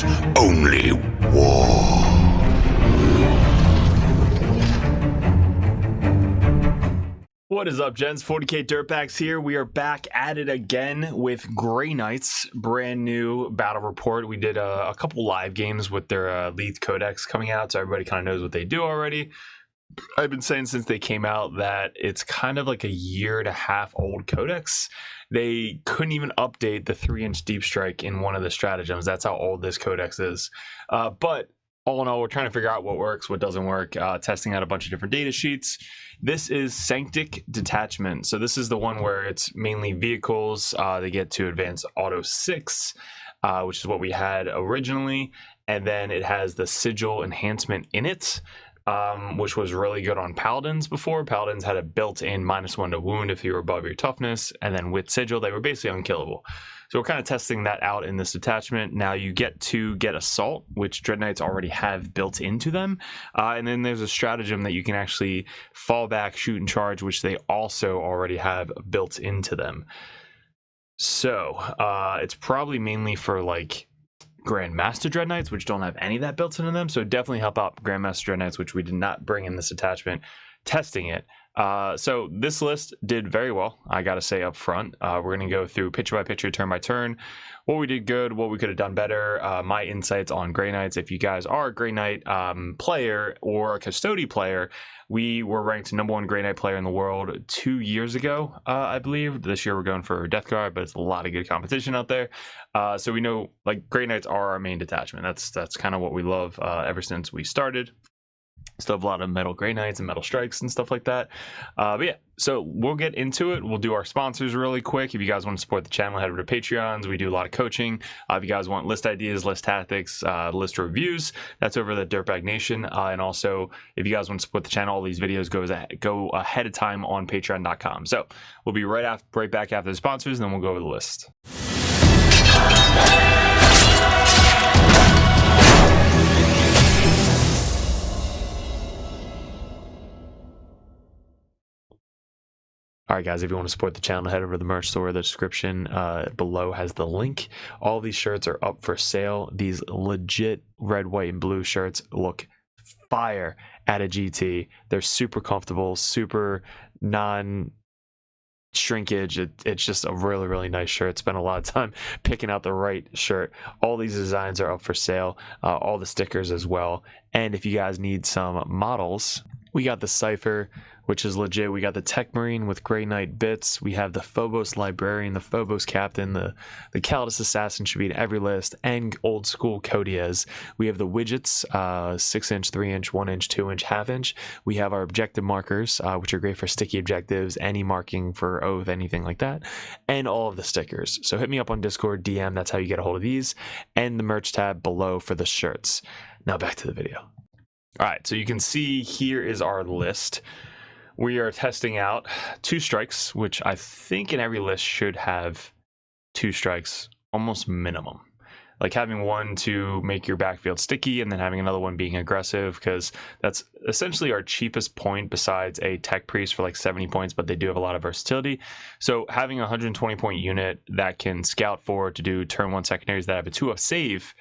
is only war. What is up, gents? 40k Dirtbags here. We are back at it again with Grey Knight's brand new battle report. We did a couple live games with their League Codex coming out, so everybody kind of knows what they do already. I've been saying since they came out that it's kind of like a year and a half old codex. They couldn't even update the 3-inch deep strike in one of the stratagems. That's how old this codex is. But all in all, we're trying to figure out what works, what doesn't work, testing out a bunch of different data sheets. This is Sanctic Detachment. So this is the one where it's mainly vehicles. They get to advanced auto 6, which is what we had originally. And then it has the sigil enhancement in it, which was really good on Paladins before. Paladins had a built-in -1 to wound if you were above your toughness. And then with sigil, they were basically unkillable. So we're kind of testing that out in this detachment. Now you get to get Assault, which Dread Knights already have built into them. And then there's a stratagem that you can actually fall back, shoot, and charge, which they also already have built into them. So it's probably mainly for like Grandmaster Dread Knights, which don't have any of that built into them. So definitely help out Grandmaster Dread Knights, which we did not bring in this attachment, testing it. So this list did very well, I gotta say up front. We're gonna go through picture by picture, turn by turn, what we did good, what we could have done better, my insights on Grey Knights. If you guys are a Grey Knight player or a Custodes player, we were ranked #1 Grey Knight player in the world 2 years ago, I believe. This year we're going for Death Guard, but it's a lot of good competition out there. So we know like Grey Knights are our main detachment. That's kind of what we love ever since we started. Still have a lot of metal Grey Knights and metal strikes and stuff like that. But yeah, so we'll get into it. We'll do our sponsors really quick. If you guys want to support the channel, head over to Patreons. We do a lot of coaching. If you guys want list ideas, list tactics, list reviews, that's over the Dirtbag Nation. And also, if you guys want to support the channel, all these videos go ahead of time on patreon.com. So we'll be right back after the sponsors, and then we'll go over the list. All right, guys, if you want to support the channel, head over to the merch store. The description below has the link. All these shirts are up for sale. These legit red, white, and blue shirts look fire at a GT. They're super comfortable, super non-shrinkage. It's just a really, really nice shirt. Spent a lot of time picking out the right shirt. All these designs are up for sale. All the stickers as well. And if you guys need some models, we got the Cypher, which is legit. We got the Tech Marine with Grey Knight bits. We have the Phobos Librarian, the Phobos Captain, the Calidus Assassin should be in every list, and old school Codiez. We have the widgets, 6-inch, 3-inch, 1-inch, 2-inch, half-inch. We have our objective markers, which are great for sticky objectives, any marking for oath, anything like that, and all of the stickers. So hit me up on Discord, DM, that's how you get a hold of these, and the merch tab below for the shirts. Now back to the video. All right, so you can see here is our list. We are testing out 2 strikes, which I think in every list should have 2 strikes, almost minimum. Like having one to make your backfield sticky and then having another one being aggressive, because that's essentially our cheapest point besides a tech priest for like 70 points, but they do have a lot of versatility. So having a 120 point unit that can scout forward to do turn 1 secondaries that have a 2-up save,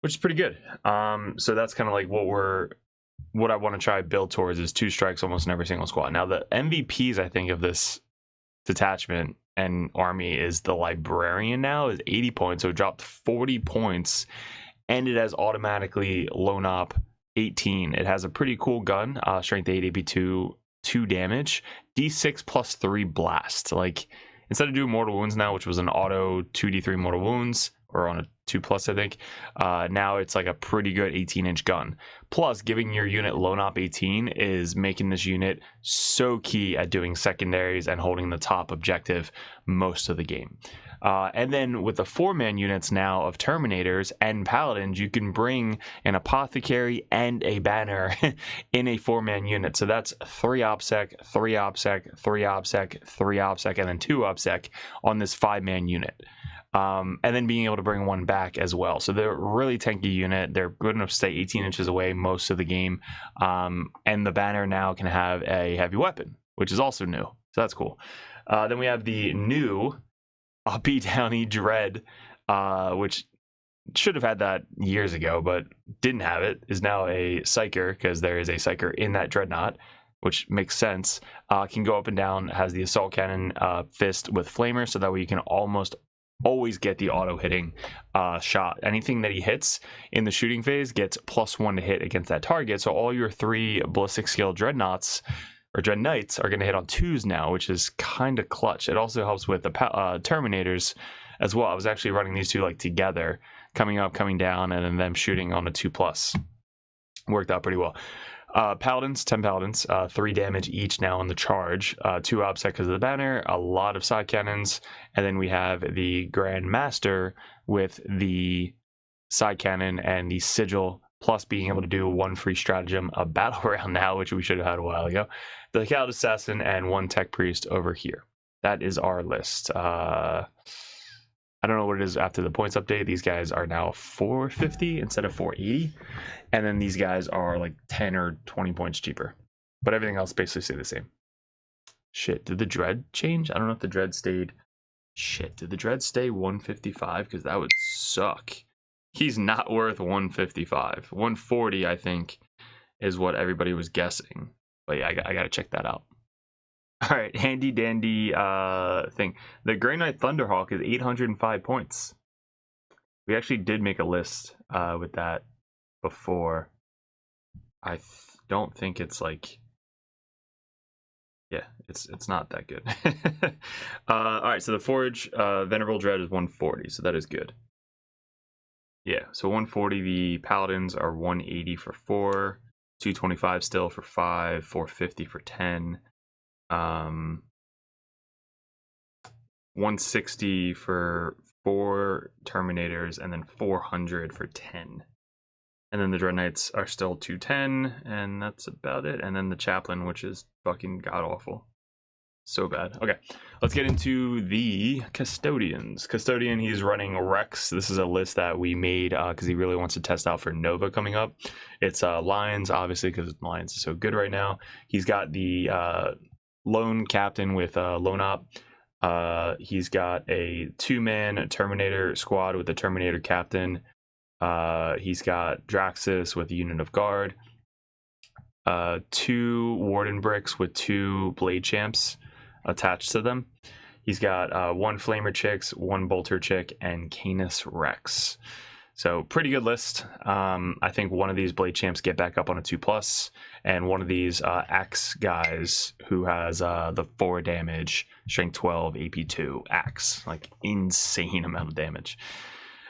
which is pretty good. So that's kind of like what I want to try to build towards is 2 strikes almost in every single squad. Now the MVPs I think of this detachment and army is the Librarian now is 80 points, so it dropped 40 points, and it has automatically lone op 18. It has a pretty cool gun, strength 8, AP 2 damage, D6 plus 3 blast. Like instead of doing mortal wounds now, which was an auto 2d3 mortal wounds, or on a 2+, I think. Now it's like a pretty good 18-inch gun. Plus, giving your unit lone op 18 is making this unit so key at doing secondaries and holding the top objective most of the game. And then with the 4-man units now of Terminators and Paladins, you can bring an Apothecary and a Banner in a 4-man unit. So that's 3 OPSEC, 3 OPSEC, 3 OPSEC, 3 OPSEC, and then 2 OPSEC on this 5-man unit. And then being able to bring one back as well. So they're a really tanky unit. They're good enough to stay 18 inches away most of the game. And the Banner now can have a heavy weapon, which is also new. So that's cool. Then we have the new B Downey Dread, which should have had that years ago, but didn't have it, is now a Psyker, because there is a Psyker in that Dreadnought, which makes sense. Can go up and down, has the Assault Cannon fist with Flamer, so that way you can almost always get the auto hitting shot. Anything that he hits in the shooting phase gets +1 to hit against that target, so all your 3 ballistic skill Dreadnoughts or Dread Knights are going to hit on 2s now, which is kind of clutch. It also helps with the Terminators as well. I was actually running these two like together, coming up, coming down, and then them shooting on a 2+. Worked out pretty well. Paladins, 10 Paladins, 3 damage each now on the charge, 2 offset because of the banner, a lot of side cannons, and then we have the Grand Master with the side cannon and the sigil, plus being able to do 1 free stratagem, a battle round now, which we should have had a while ago, the Called Assassin, and 1 Tech Priest over here. That is our list. I don't know what it is after the points update. These guys are now 450 instead of 480. And then these guys are like 10 or 20 points cheaper. But everything else basically stay the same. Shit, did the Dread change? I don't know if the Dread stayed. Shit, did the Dread stay 155? Because that would suck. He's not worth 155. 140, I think, is what everybody was guessing. But yeah, I got to check that out. All right, handy dandy thing. The Grey Knight Thunderhawk is 805 points. We actually did make a list with that before. I don't think it's like, yeah, it's not that good. All right, so the Forge Venerable Dread is 140, so that is good. Yeah, so 140. The Paladins are 180 for 4, 225 still for 5, 450 for 10. 160 for 4 Terminators, and then 400 for 10. And then the Dread Knights are still 210, and that's about it. And then the Chaplain, which is fucking god-awful. So bad. Okay, let's get into the Custodians. Custodian, he's running Rex. This is a list that we made because he really wants to test out for Nova coming up. It's Lions, obviously, because Lions is so good right now. He's got the Lone Captain with Lone Op. He's got a 2-man Terminator squad with the Terminator Captain. He's got Draxus with a unit of guard. 2 Warden Bricks with 2 Blade Champs attached to them. He's got 1 Flamer Chicks, 1 Bolter Chick, and Canis Rex. So pretty good list. I think one of these Blade Champs get back up on a 2+, and one of these Axe guys who has the 4 damage, Strength 12, AP2 Axe, like insane amount of damage.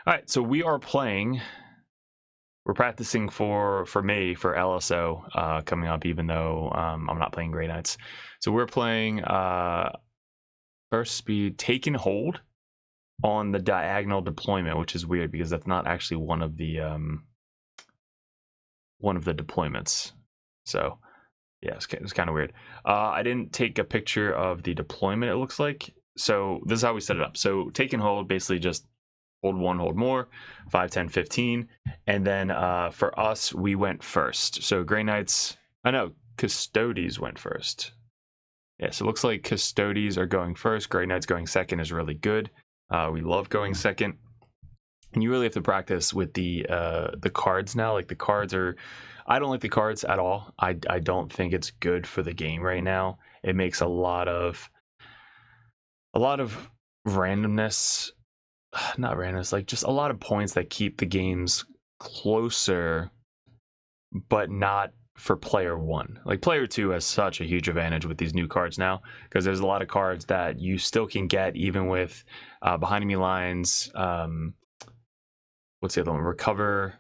All right, so we are playing. We're practicing for May for LSO coming up, even though I'm not playing Grey Knights. So we're playing First Speed Take and Hold on the diagonal deployment, which is weird because that's not actually one of the deployments. So yeah, it's kind of weird. I didn't take a picture of the deployment, it looks like. So this is how we set it up. So Take and Hold, basically just hold 1, hold more, 5, 10, 15. And then for us, we went first. So Grey Knights, Custodes went first. Yeah, so it looks like Custodes are going first. Grey Knights going second is really good. We love going second. And you really have to practice with the cards now. Like the cards are, I don't like the cards at all. I don't think it's good for the game right now. It makes a lot of randomness. Not randomness, like just a lot of points that keep the games closer, but not for player 1. Like player 2 has such a huge advantage with these new cards now, because there's a lot of cards that you still can get even with behind enemy lines. What's the other one? Recover,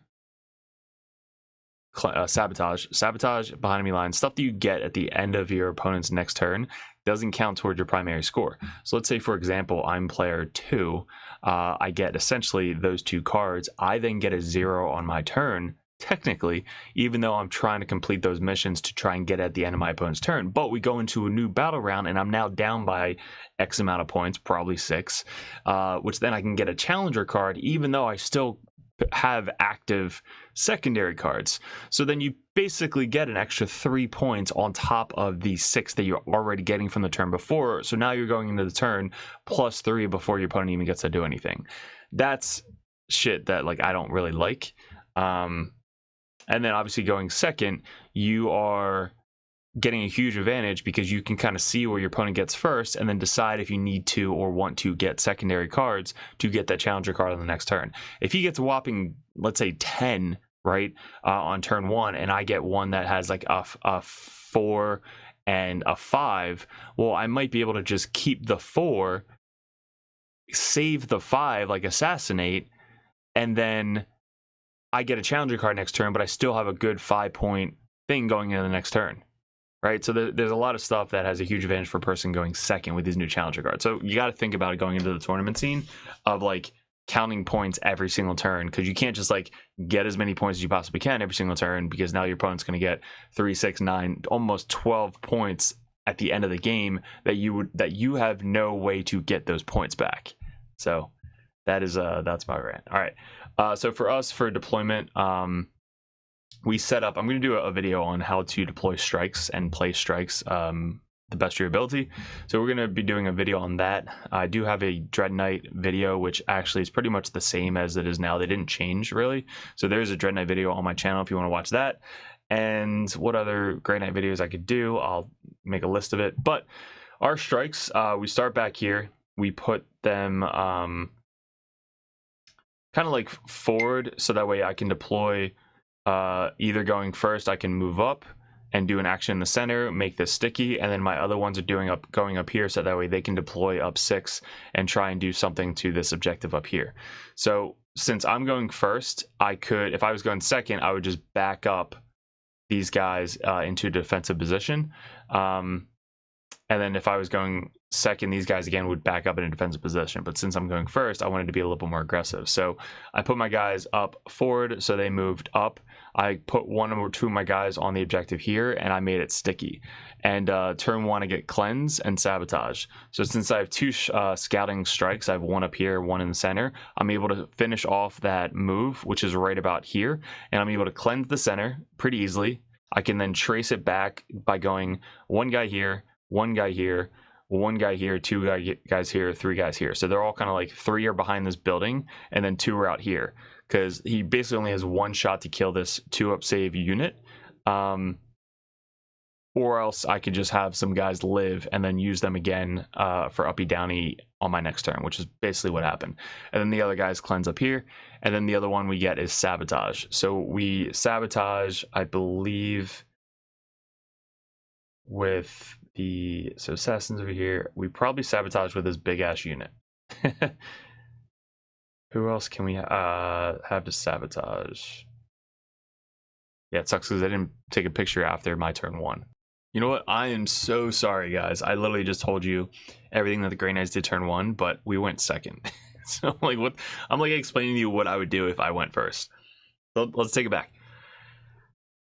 sabotage behind enemy lines, stuff that you get at the end of your opponent's next turn doesn't count towards your primary score. So let's say, for example, I'm player 2. I get essentially those 2 cards. I then get a 0 on my turn, technically, even though I'm trying to complete those missions to try and get at the end of my opponent's turn. But we go into a new battle round, and I'm now down by X amount of points, probably 6, which then I can get a challenger card, even though I still have active secondary cards. So then you basically get an extra 3 points on top of the 6 that you're already getting from the turn before. So now you're going into the turn plus 3 before your opponent even gets to do anything. That's shit that like I don't really like. And then obviously going second, you are getting a huge advantage because you can kind of see where your opponent gets first and then decide if you need to or want to get secondary cards to get that challenger card on the next turn. If he gets a whopping, let's say 10, right, on turn 1, and I get one that has like a 4 and a 5, well, I might be able to just keep the 4, save the 5, like assassinate, and then I get a challenger card next turn, but I still have a good 5-point thing going into the next turn. Right, so there's a lot of stuff that has a huge advantage for a person going second with these new challenger cards. So you got to think about it going into the tournament scene of like counting points every single turn, because you can't just like get as many points as you possibly can every single turn, because now your opponent's going to get 3, 6, 9, almost 12 points at the end of the game that you have no way to get those points back. So that's my rant. All right, so for us for deployment, we set up, I'm going to do a video on how to deploy strikes and play strikes the best of your ability. So we're going to be doing a video on that. I do have a Dread Knight video, which actually is pretty much the same as it is now. They didn't change really. So there's a Dread Knight video on my channel if you want to watch that. And what other Grey Knight videos I could do, I'll make a list of it. But our strikes, we start back here. We put them kind of like forward, so that way I can deploy either going first, I can move up and do an action in the center, make this sticky, and then my other ones are going up here, so that way they can deploy up 6 and try and do something to this objective up here. So since I'm going first, I could, if I was going second, I would just back up these guys into defensive position. And then if I was going second, these guys again would back up in a defensive position. But since I'm going first, I wanted to be a little bit more aggressive. So I put my guys up forward, so they moved up. I put 1 or 2 of my guys on the objective here, and I made it sticky. And turn 1, I get cleanse and sabotage. So since I have 2 scouting strikes, I have 1 up here, 1 in the center. I'm able to finish off that move, which is right about here, and I'm able to cleanse the center pretty easily. I can then trace it back by going 1 guy here, 1 guy here, 1 guy here, 2 guys here, 3 guys here. So they're all kind of like 3 are behind this building, and then 2 are out here, because he basically only has 1 shot to kill this 2-up save unit. Or else I could just have some guys live and then use them again for uppy downy on my next turn, which is basically what happened. And then the other guys cleanse up here, and then the other one we get is sabotage. So we sabotage, I believe, with the assassins over here. We probably sabotage with this big ass unit. Who else can we have to sabotage? Yeah, it sucks because I didn't take a picture after my turn 1. You know what? I am so sorry, guys. I literally just told you everything that the Grey Knights did turn 1, but we went second. So I'm like, what? I'm like explaining to you what I would do if I went first. So let's take it back.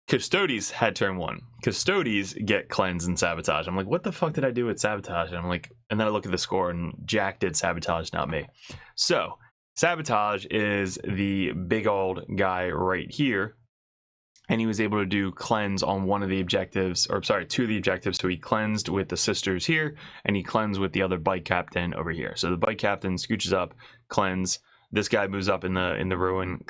Custodes had turn 1. Custodes get cleanse and sabotage. I'm like, what the fuck did I do with sabotage? And I'm like, and then I look at the score, and Jack did sabotage, not me. So sabotage is the big old guy right here, and he was able to do cleanse on 1 of the objectives, or sorry, 2 of the objectives. So he cleansed with the sisters here, and he cleansed with the other bike captain over here. So the bike captain scooches up, cleanse. This guy moves up in the ruin,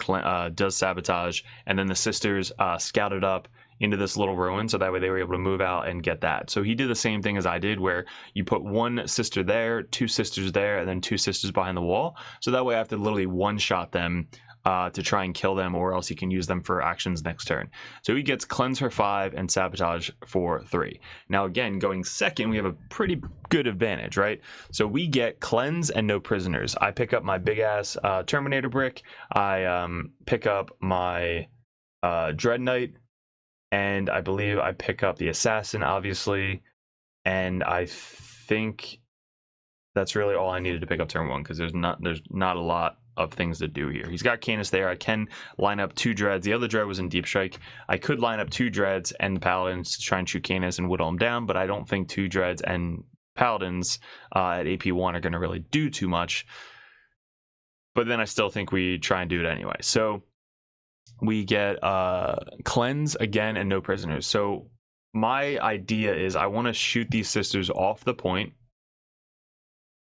does sabotage, and then the sisters scouted up into this little ruin, so that way they were able to move out and get that. So he did the same thing as I did, where you put 1 sister there, 2 sisters there, and then 2 sisters behind the wall. So that way I have to literally one-shot them to try and kill them, or else he can use them for actions next turn. So he gets cleanse for 5 and sabotage for 3. Now again, going second, we have a pretty good advantage, right? So we get cleanse and no prisoners. I pick up my big ass Terminator brick. I pick up my Dread Knight, and I believe I pick up the assassin, obviously, and I think that's really all I needed to pick up turn 1, because there's not a lot of things to do here. He's got Canis there. I can line up 2 dreads. The other dread was in deep strike. I could line up 2 dreads and the paladins to try and shoot Canis and whittle him down, but I don't think 2 dreads and paladins at AP1 are going to really do too much. But then I still think we try and do it anyway. So we get cleanse again and no prisoners. So my idea is I want to shoot these sisters off the point.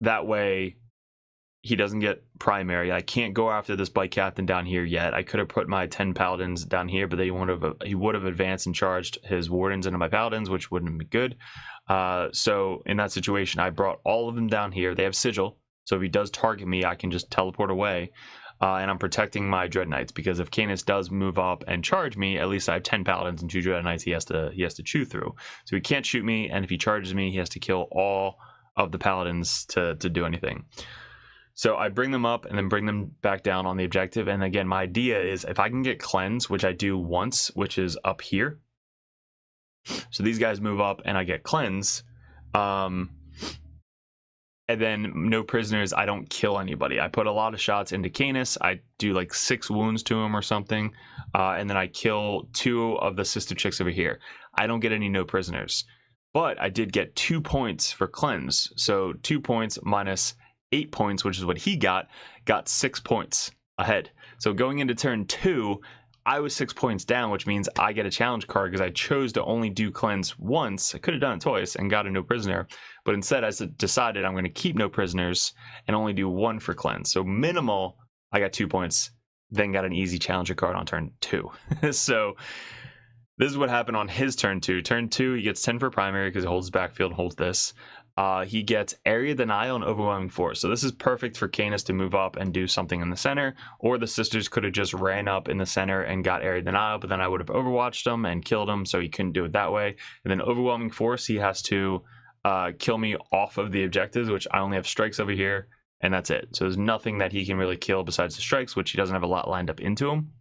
That way he doesn't get primary. I can't go after this bike captain down here yet. I could have put my 10 paladins down here, but he would have advanced and charged his wardens into my paladins, which wouldn't be good. So in that situation, I brought all of them down here. They have sigil, so if he does target me, I can just teleport away. And I'm protecting my Dread Knights, because if Canis does move up and charge me, at least I have 10 paladins and 2 Dread Knights he has to chew through. So he can't shoot me, and if he charges me, he has to kill all of the paladins to do anything. So I bring them up and then bring them back down on the objective. And again, my idea is if I can get cleanse, which I do once, which is up here. So these guys move up and I get cleanse. And then no prisoners, I don't kill anybody. I put a lot of shots into Canis. I do like 6 wounds to him or something. And then I kill 2 of the sister chicks over here. I don't get any no prisoners. But I did get 2 points for cleanse. So 2 points minus 8 points, which is what he got 6 points ahead. So going into turn 2, I was 6 points down, which means I get a challenge card because I chose to only do cleanse once. I could have done it twice and got a no prisoner, but instead I decided I'm going to keep no prisoners and only do 1 for cleanse. So minimal, I got 2 points, then got an easy challenger card on turn 2. So this is what happened on his turn 2. Turn 2, he gets 10 for primary because he holds backfield, holds this. He gets area denial and overwhelming force. So this is perfect for Canis to move up and do something in the center, or the sisters could have just ran up in the center and got area denial, but then I would have overwatched them and killed him, so he couldn't do it that way. And then overwhelming force, he has to kill me off of the objectives, which I only have strikes over here, and that's it. So there's nothing that he can really kill besides the strikes, which he doesn't have a lot lined up into him.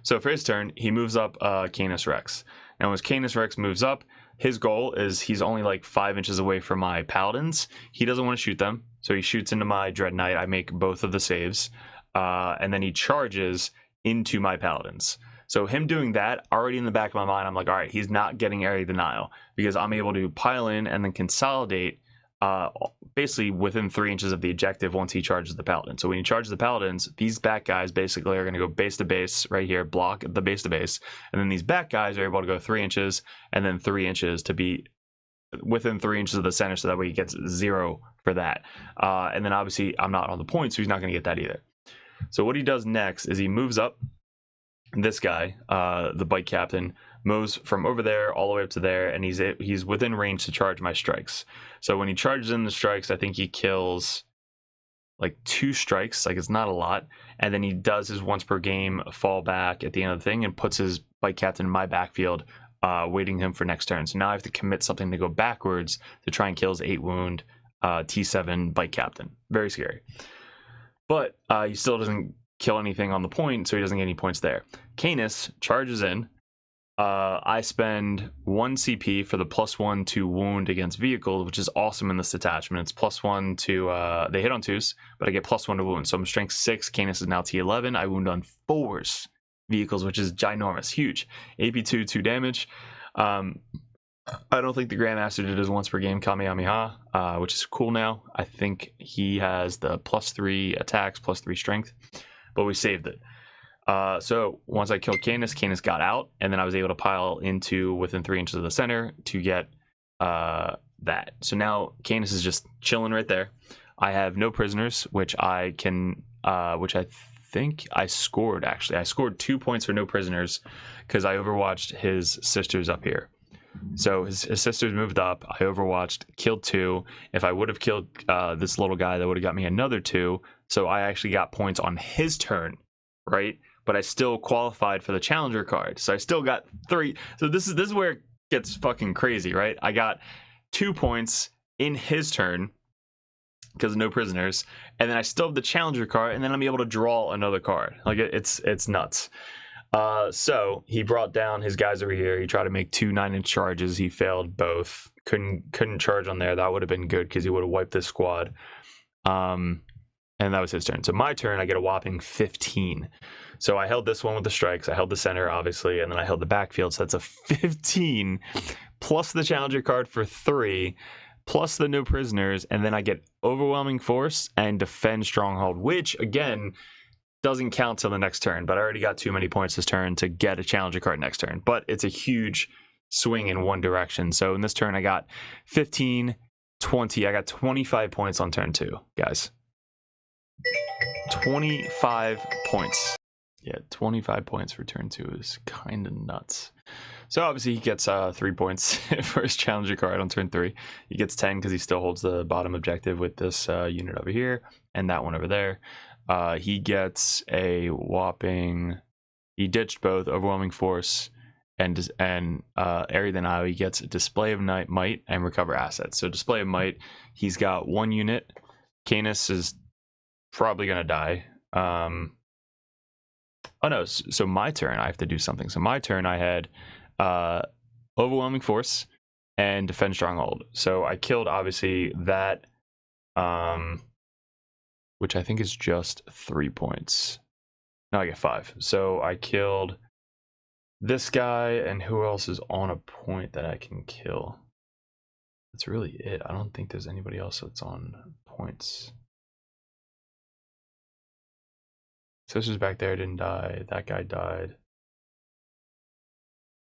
So for his turn, he moves up Canis Rex. Now as Canis Rex moves up, his goal is he's only like 5 inches away from my paladins. He doesn't want to shoot them, so he shoots into my Dread Knight. I make both of the saves, and then he charges into my paladins. So him doing that, already in the back of my mind, I'm like, all right, he's not getting area denial because I'm able to pile in and then consolidate basically within 3 inches of the objective once he charges the paladin. So when he charges the paladins, these back guys basically are going to go base to base right here, block the base to base, and then these back guys are able to go 3 inches and then 3 inches to be within 3 inches of the center, so that way he gets 0 for that. And then obviously I'm not on the point, so he's not going to get that either. So what he does next is he moves up. This guy, the bike captain, moves from over there all the way up to there, and he's within range to charge my strikes. So when he charges in the strikes, I think he kills like 2 strikes, like it's not a lot, and then he does his once per game fall back at the end of the thing and puts his bike captain in my backfield, waiting him for next turn. So now I have to commit something to go backwards to try and kill his 8 wound T7 bike captain. Very scary, but he still doesn't kill anything on the point, so he doesn't get any points there. Canis charges in. I spend 1 CP for the +1 to wound against vehicles, which is awesome in this detachment. It's +1 to they hit on 2s, but I get +1 to wound. So I'm strength 6. Canis is now T11. I wound on 4s vehicles, which is ginormous, huge. AP2, 2 damage. I don't think the Grandmaster did his once per game Kamehameha, which is cool now. I think he has the +3 attacks, +3 strength, but we saved it. So once I killed Canis, Canis got out, and then I was able to pile into within 3 inches of the center to get that. So now Canis is just chilling right there. I have no prisoners, which I can, which I think I scored actually. I scored 2 points for no prisoners because I overwatched his sisters up here. So his sisters moved up. I overwatched, killed 2. If I would have killed this little guy, that would have got me another 2. So I actually got points on his turn, right? But I still qualified for the challenger card, so I still got 3. So this is where it gets fucking crazy, right? I got 2 points in his turn because no prisoners, and then I still have the challenger card, and then I'm able to draw another card. Like it's nuts. So he brought down his guys over here. He tried to make 2 9-inch charges. He failed both. Couldn't charge on there. That would have been good because he would have wiped this squad. And that was his turn. So my turn, I get a whopping 15. So I held this one with the strikes. I held the center, obviously, and then I held the backfield. So that's a 15 plus the challenger card for 3, plus the no prisoners, and then I get overwhelming force and defend stronghold, which again doesn't count till the next turn. But I already got too many points this turn to get a challenger card next turn. But it's a huge swing in one direction. So in this turn, I got 15, 20. I got 25 points on turn 2, guys. 25 points. Yeah, 25 points for turn 2 is kind of nuts. So obviously he gets 3 points for his challenger card on turn 3. He gets 10 because he still holds the bottom objective with this unit over here and that one over there. He gets a whopping... He ditched both Overwhelming Force and Area Denial. He gets a Display of Might and Recover Assets. So Display of Might, he's got 1 unit. Canis is probably going to die. Oh no, so my turn, I have to do something. So my turn, I had Overwhelming Force and Defend Stronghold. So I killed, obviously, that, which I think is just 3 points. No, I get 5. So I killed this guy, and who else is on a point that I can kill? That's really it. I don't think there's anybody else that's on points. So this is back there, didn't die. That guy died.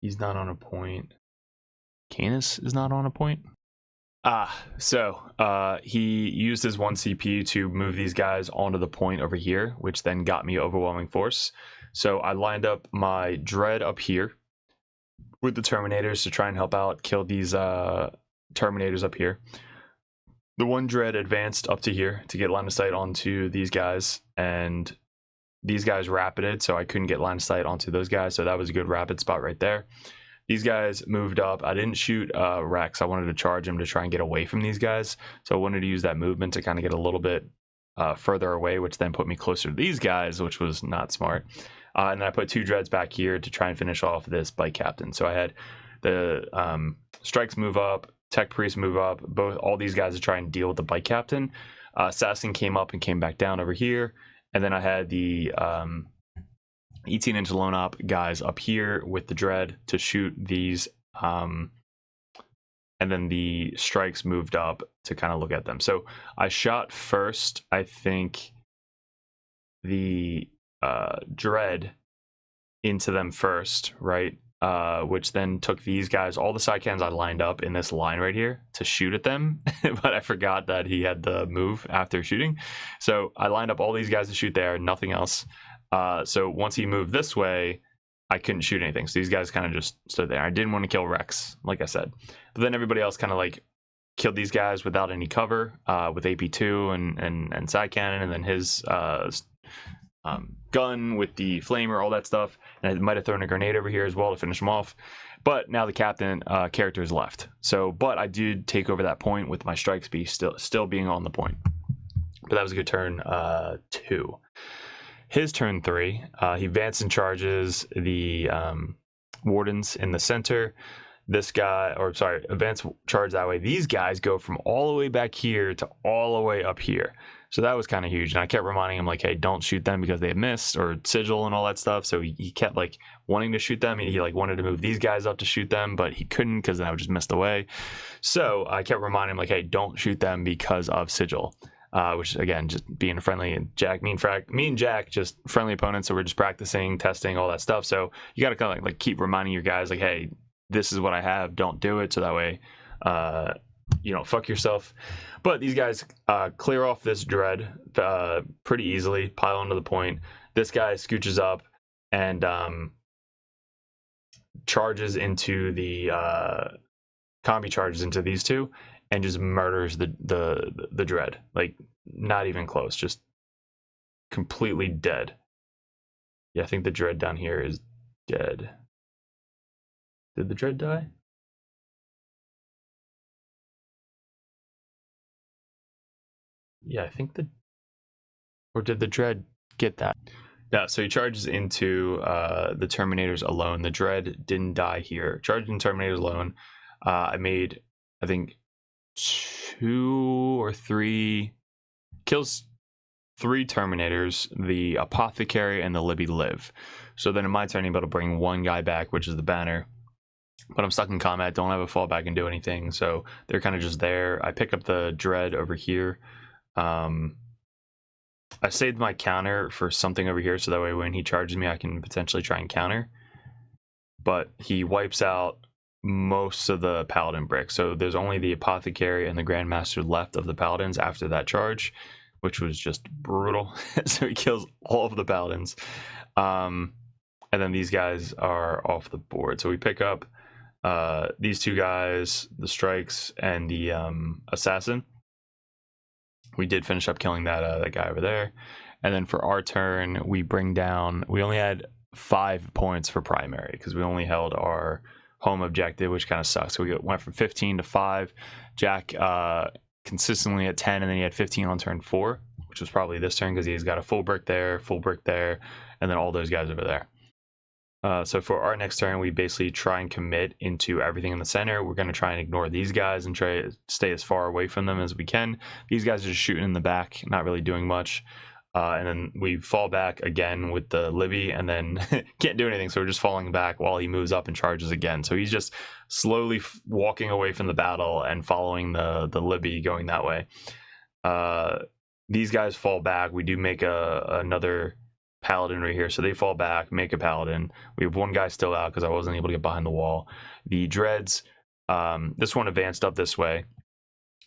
He's not on a point. Canis is not on a point. So he used his 1 CP to move these guys onto the point over here, which then got me Overwhelming Force. So I lined up my Dread up here with the Terminators to try and help out kill these Terminators up here. The 1 Dread advanced up to here to get line of sight onto these guys, and these guys rapided, so I couldn't get line of sight onto those guys, so that was a good rapid spot right there. These guys moved up. I didn't shoot Rex. I wanted to charge him to try and get away from these guys, so I wanted to use that movement to kind of get a little bit further away, which then put me closer to these guys, which was not smart. And then I put 2 Dreads back here to try and finish off this Bike Captain. So I had the Strikes move up, Tech Priest move up, all these guys to try and deal with the Bike Captain. Assassin came up and came back down over here. And then I had the 18-inch lone op guys up here with the Dread to shoot these. And then the Strikes moved up to kind of look at them. So I shot first, I think, the Dread into them first, right? Which then took these guys, all the side cannons I lined up in this line right here to shoot at them, but I forgot that he had the move after shooting. So I lined up all these guys to shoot there, nothing else. So once he moved this way, I couldn't shoot anything. So these guys kind of just stood there. I didn't want to kill Rex, like I said. But then everybody else kind of like killed these guys without any cover, with AP2 and side cannon, and then his gun with the flamer, all that stuff, and I might have thrown a grenade over here as well to finish him off. But now the captain character is left. So, but I did take over that point with my Strikes be still being on the point. But that was a good turn 2. His turn 3, he advances and charges the Wardens in the center. This guy, or sorry, advance charge that way. These guys go from all the way back here to all the way up here. So that was kind of huge. And I kept reminding him, like, hey, don't shoot them because they had missed, or sigil and all that stuff. So he kept like wanting to shoot them. He like wanted to move these guys up to shoot them, but he couldn't because then I would just missed away. So I kept reminding him, like, hey, don't shoot them because of sigil. Which again, just being friendly, and Jack, me and Jack, just friendly opponents. So we're just practicing, testing, all that stuff. So you got to kind of like keep reminding your guys, like, hey, this is what I have, don't do it. So that way, you know, fuck yourself. But these guys clear off this Dread pretty easily, pile onto the point. This guy scooches up and charges into the combi charges into these two and just murders the Dread. Like, not even close, just completely dead. Yeah, I think the Dread down here is dead. Did the Dread die? Yeah, I think or did the Dread get that? Yeah, so he charges into the Terminators alone. The Dread didn't die here. Charged in Terminators alone. I made, I think, 2 or 3 kills, 3 Terminators, the Apothecary and the Libby live. So then in my turn, I'm able to bring 1 guy back, which is the Banner. But I'm stuck in combat, don't have a fallback and do anything, so they're kind of just there. I pick up the Dread over here. I saved my counter for something over here, so that way when he charges me, I can potentially try and counter. But he wipes out most of the Paladin bricks, so there's only the Apothecary and the Grandmaster left of the Paladins after that charge. which was just brutal. So he kills all of the paladins. And then these guys are off the board. So we pick up these two guys, the strikes and the assassin. We did finish up killing that guy over there. And then for our turn, we bring down, we only had 5 points for primary because we only held our home objective, which kind of sucks. So we went from 15 to 5. Jack consistently at 10, and then he had 15 on turn 4, which was probably this turn because he's got a full brick there, and then all those guys over there. So for our next turn, we basically try and commit into everything in the center. We're going to try and ignore these guys and try to stay as far away from them as we can. These guys are just shooting in the back, not really doing much. And then we fall back again with the Libby, and then can't do anything. So we're just falling back while he moves up and charges again. So he's just slowly walking away from the battle and following the Libby going that way. These guys fall back. We do make another paladin right here, so they fall back, make a paladin. We have one guy still out because I wasn't able to get behind the wall. The dreads, this one advanced up this way,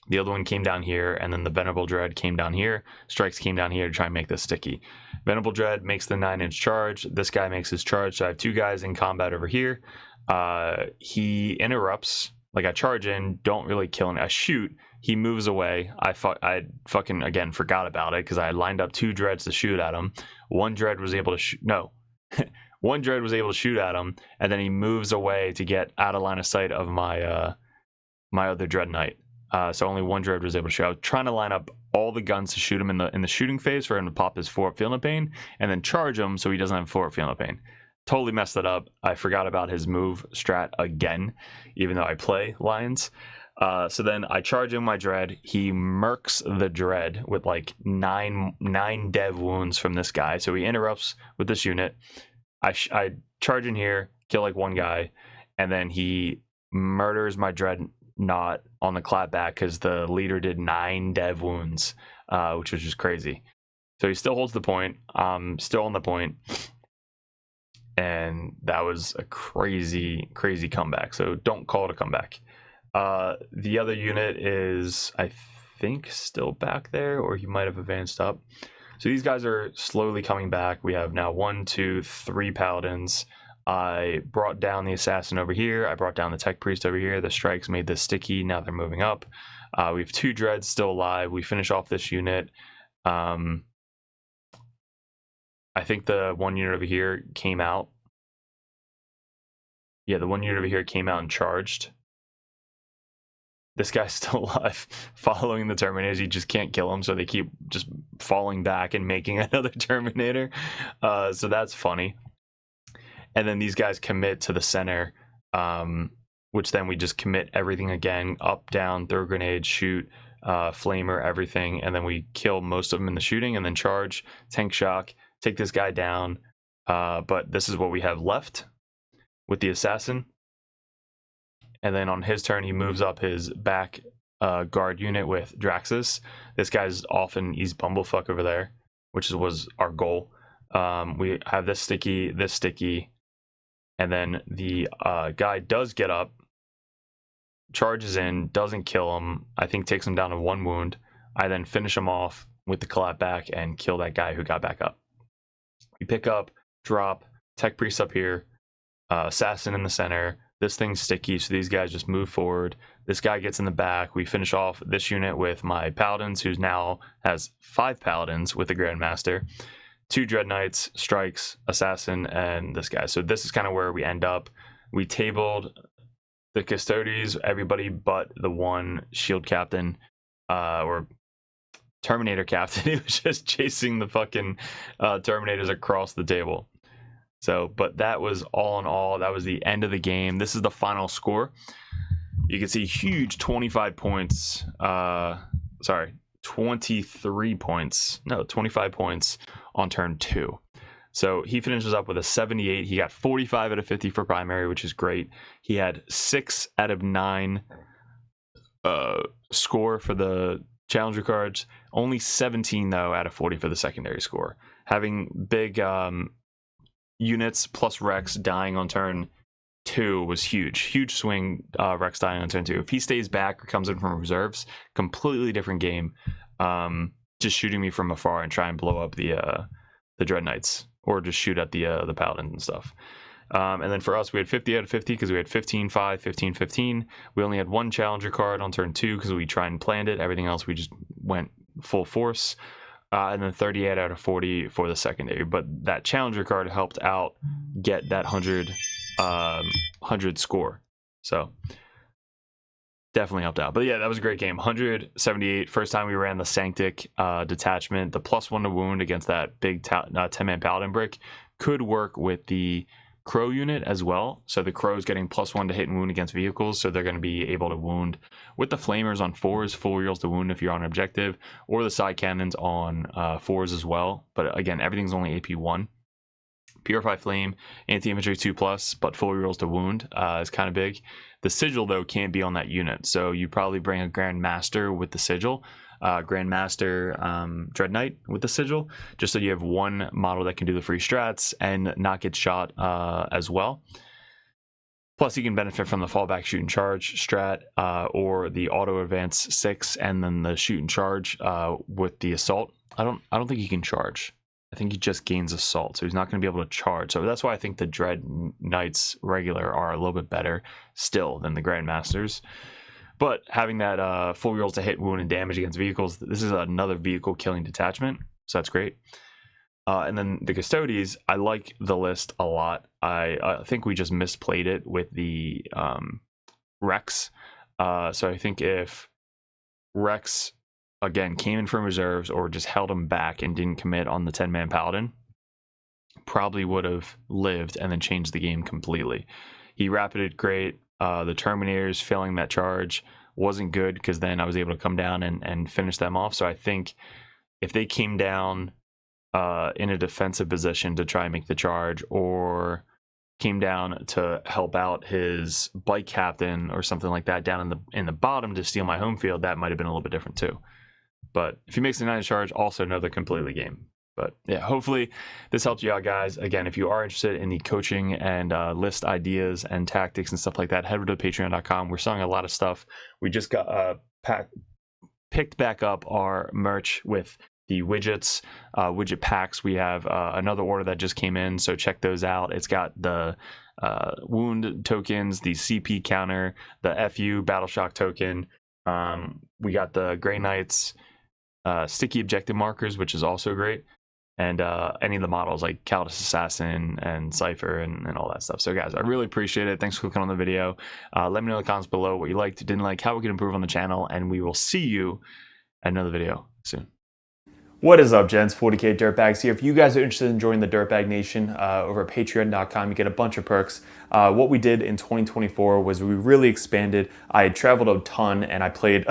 the other one came down here, and then the venerable dread came down here. Strikes came down here to try and make this sticky. Venerable dread makes the 9-inch charge. This guy makes his charge, so I have two guys in combat over here. He interrupts, like I charge in, don't really kill him. I shoot, he moves away. I fucking again forgot about it because I lined up 2 dreads to shoot at him. One dread was able to shoot, no. One dread was able to shoot at him, and then he moves away to get out of line of sight of my my other dread knight. So only one dread was able to shoot. I was trying to line up all the guns to shoot him in the shooting phase for him to pop his 4-up Feel No Pain, and then charge him so he doesn't have 4-up Feel No Pain. Totally messed that up. I forgot about his move strat again, even though I play Lions. So then I charge in my dread. He murks the dread with like nine dev wounds from this guy. So he interrupts with this unit. I charge in here, kill like one guy, and then he murders my dread not on the clapback because the leader did 9 dev wounds, which was just crazy. So he still holds the point. Still on the point. And that was a crazy comeback. So don't call it a comeback. The other unit is, I think, still back there, or he might have advanced up. So these guys are slowly coming back. We have now 1, 2, 3 paladins. I brought down the assassin over here. I brought down the tech priest over here. The strikes made this sticky. Now they're moving up. We have 2 dreads still alive. We finish off this unit. I think the one unit over here came out. Yeah, the one unit over here came out and charged. This guy's still alive, following the Terminators. You just can't kill them, so they keep just falling back and making another Terminator. So that's funny. And then these guys commit to the center, which then we just commit everything again, up, down, throw grenade, shoot, flamer, everything. And then we kill most of them in the shooting and then charge, tank shock, take this guy down. But this is what we have left with the assassin. And then on his turn, he moves up his back guard unit with Draxus. This guy's he's Bumblefuck over there, which was our goal. We have this sticky, and then the guy does get up, charges in, doesn't kill him. I think takes him down to 1 wound. I then finish him off with the clap back and kill that guy who got back up. We pick up, drop, tech priest up here, assassin in the center. This thing's sticky, so these guys just move forward. This guy gets in the back. We finish off this unit with my paladins, who now has 5 paladins with the Grandmaster, 2 dread knights, strikes, assassin, and this guy. So this is kind of where we end up. We tabled the Custodes, everybody but the one shield captain, or Terminator captain, who was just chasing the fucking Terminators across the table. So, but that was all in all, that was the end of the game. This is the final score. You can see huge 25 points, 23 points, no, 25 points on turn 2. So he finishes up with a 78. He got 45 out of 50 for primary, which is great. He had 6 out of 9 score for the challenger cards. Only 17, though, out of 40 for the secondary score. Having big units plus Rex dying on turn 2 was huge swing. Rex dying on turn 2. If he stays back or comes in from reserves, completely different game. just shooting me from afar and try and blow up the Dread Knights, or just shoot at the Paladins and stuff. And then for us, we had 50 out of 50 because we had 15-5, 15-15. We only had one Challenger card on turn 2 because we tried and planned it. Everything else, we just went full force. And then 38 out of 40 for the secondary. But that Challenger card helped out get that 100 score. So definitely helped out. But yeah, that was a great game. 178. First time we ran the Sanctic detachment. The +1 to wound against that big 10-man Paladin brick could work with the Crow unit as well. So the Crow's getting +1 to hit and wound against vehicles, so they're going to be able to wound with the Flamers on 4s, full rerolls to wound if you're on objective, or the side cannons on 4s as well. But again, everything's only AP1. Purify Flame, anti-infantry 2+, but full rerolls to wound is kind of big. The Sigil, though, can't be on that unit, so you probably bring a Grand Master with the Sigil, Grand Master Dread Knight with the Sigil, just so you have one model that can do the free strats and not get shot as well. Plus, you can benefit from the fallback shoot and charge strat, or the auto advance 6 and then the shoot and charge with the assault. I don't think he can charge. I think he just gains assault, so he's not going to be able to charge. So that's why I think the Dread Knights regular are a little bit better still than the Grand Masters. But having that full rerolls to hit, wound, and damage against vehicles, this is another vehicle killing detachment, so that's great. And then the Custodes, I like the list a lot. I think we just misplayed it with the Rex. So I think if Rex, again, came in from reserves or just held him back and didn't commit on the 10-man Paladin, probably would have lived and then changed the game completely. He rapided great. The Terminators failing that charge wasn't good because then I was able to come down and finish them off. So I think if they came down in a defensive position to try and make the charge, or came down to help out his bike captain or something like that down in the bottom to steal my home field, that might have been a little bit different too. But if he makes a 9 charge, also another completely game. But yeah, hopefully this helps you out, guys. Again, if you are interested in the coaching and list ideas and tactics and stuff like that, head over to patreon.com. We're selling a lot of stuff. We just got picked back up our merch with the widgets, widget packs. We have another order that just came in, so check those out. It's got the wound tokens, the CP counter, the FU battle shock token. We got the Grey Knights sticky objective markers, which is also great. And any of the models like Caldus Assassin and Cypher and all that stuff. So guys, I really appreciate it. Thanks for clicking on the video. Let me know in the comments below what you liked, didn't like, how we can improve on the channel, and we will see you at another video soon. What is up, gents? 40k Dirtbags here. If you guys are interested in joining the Dirtbag Nation over at patreon.com, you get a bunch of perks. What we did in 2024 was we really expanded. I had traveled a ton and I played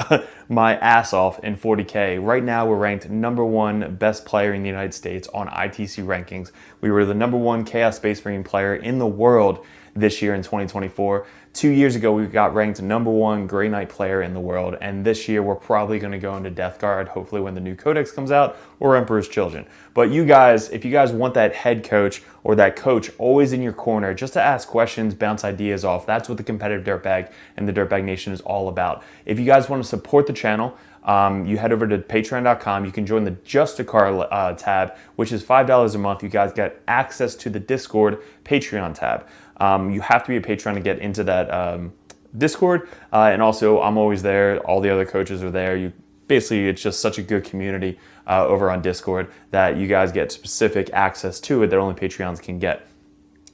my ass off in 40k. Right now we're ranked #1 best player in the United States on ITC rankings. We were the #1 Chaos Space Marine player in the world this year in 2024. 2 years ago, we got ranked #1 Grey Knight player in the world, and this year we're probably going to go into Death Guard, hopefully when the new Codex comes out, or Emperor's Children. But you guys, if you guys want that head coach or that coach always in your corner, just to ask questions, bounce ideas off, that's what the competitive Dirtbag and the Dirtbag Nation is all about. If you guys want to support the channel, you head over to patreon.com. You can join the Just a Car tab, which is $5 a month. You guys get access to the Discord Patreon tab. You have to be a patron to get into that Discord, and also I'm always there. All the other coaches are there. Basically, it's just such a good community over on Discord that you guys get specific access to it that only Patreons can get.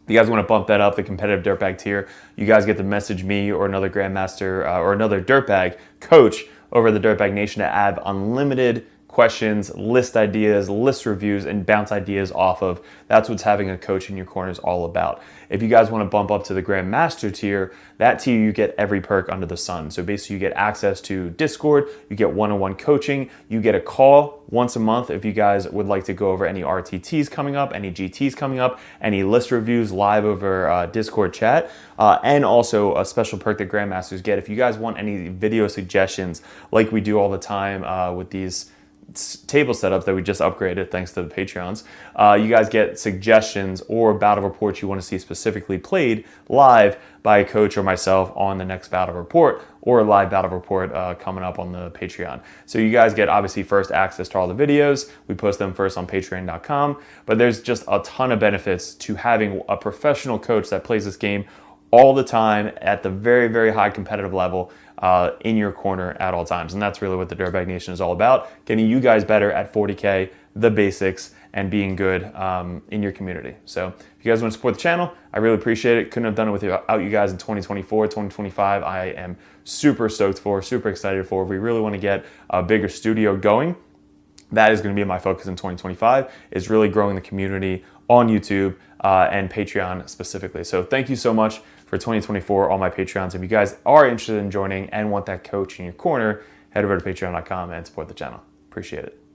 If you guys want to bump that up, the competitive Dirtbag tier, you guys get to message me or another Grandmaster or another Dirtbag coach over the Dirtbag Nation to add unlimited questions, list ideas, list reviews, and bounce ideas off of. That's what having a coach in your corner is all about. If you guys want to bump up to the Grandmaster tier, that tier you get every perk under the sun. So basically you get access to Discord, you get one-on-one coaching, you get a call once a month if you guys would like to go over any RTTs coming up, any GTs coming up, any list reviews live over Discord chat, and also a special perk that Grandmasters get. If you guys want any video suggestions like we do all the time with these table setups that we just upgraded thanks to the Patreons. You guys get suggestions or battle reports you want to see specifically played live by a coach or myself on the next battle report, or a live battle report coming up on the Patreon. So you guys get obviously first access to all the videos. We post them first on patreon.com, but there's just a ton of benefits to having a professional coach that plays this game all the time at the very, very high competitive level in your corner at all times. And that's really what the Dirtbag Nation is all about, getting you guys better at 40K, the basics, and being good in your community. So if you guys want to support the channel, I really appreciate it. Couldn't have done it without you guys in 2024, 2025. I am super stoked for, super excited for. We really want to get a bigger studio going. That is going to be my focus in 2025, is really growing the community on YouTube and Patreon specifically. So thank you so much for 2024, all my Patreons. If you guys are interested in joining and want that coach in your corner, head over to patreon.com and support the channel. Appreciate it.